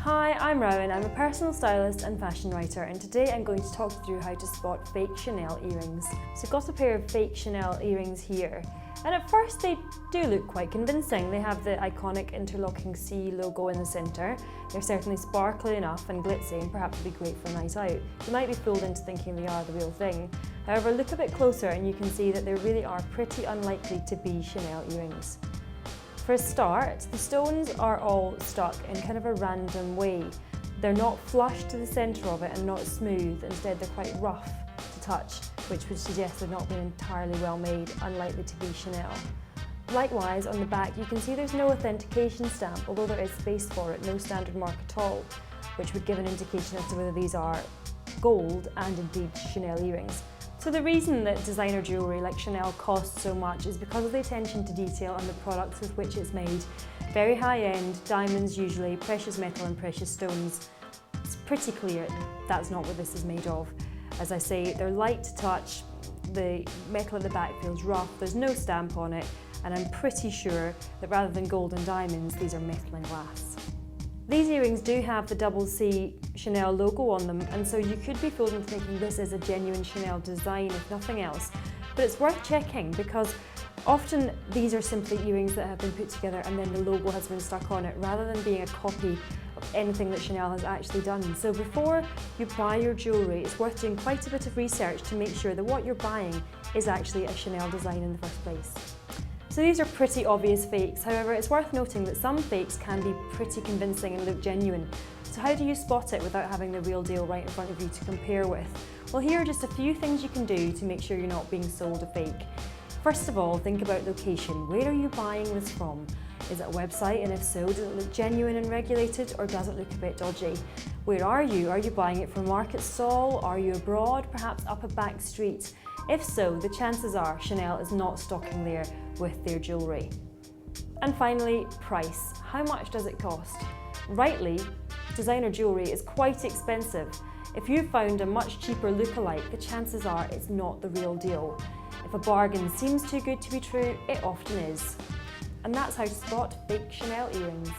Hi, I'm Rowan. I'm a personal stylist and fashion writer, and today I'm going to talk you through how to spot fake Chanel earrings. So I've got a pair of fake Chanel earrings here, and at first they do look quite convincing. They have the iconic interlocking C logo in the centre. They're certainly sparkly enough and glitzy and perhaps would be great for a night out. You might be fooled into thinking they are the real thing. However, look a bit closer and you can see that they really are pretty unlikely to be Chanel earrings. For a start, the stones are all stuck in kind of a random way. They're not flush to the centre of it and not smooth, instead they're quite rough to touch, which would suggest they've not been entirely well made, unlikely to be Chanel. Likewise, on the back you can see there's no authentication stamp, although there is space for it, no standard mark at all, which would give an indication as to whether these are gold and indeed Chanel earrings. So the reason that designer jewellery like Chanel costs so much is because of the attention to detail and the products with which it's made. Very high-end, diamonds usually, precious metal and precious stones. It's pretty clear that's not what this is made of. As I say, they're light to touch, the metal at the back feels rough, there's no stamp on it, and I'm pretty sure that rather than gold and diamonds, these are metal and glass. These earrings do have the double C Chanel logo on them, and so you could be fooled into thinking this is a genuine Chanel design if nothing else. But it's worth checking because often these are simply earrings that have been put together and then the logo has been stuck on it rather than being a copy of anything that Chanel has actually done. So before you buy your jewellery, it's worth doing quite a bit of research to make sure that what you're buying is actually a Chanel design in the first place. So these are pretty obvious fakes, however it's worth noting that some fakes can be pretty convincing and look genuine. So how do you spot it without having the real deal right in front of you to compare with? Well, here are just a few things you can do to make sure you're not being sold a fake. First of all, think about location. Where are you buying this from? Is it a website, and if so, does it look genuine and regulated, or does it look a bit dodgy? Where are you? Are you buying it from a market stall? Are you abroad, perhaps up a back street? If so, the chances are Chanel is not stocking there with their jewellery. And finally, price. How much does it cost? Rightly, designer jewellery is quite expensive. If you've found a much cheaper lookalike, the chances are it's not the real deal. If a bargain seems too good to be true, it often is. And that's how to spot fake Chanel earrings.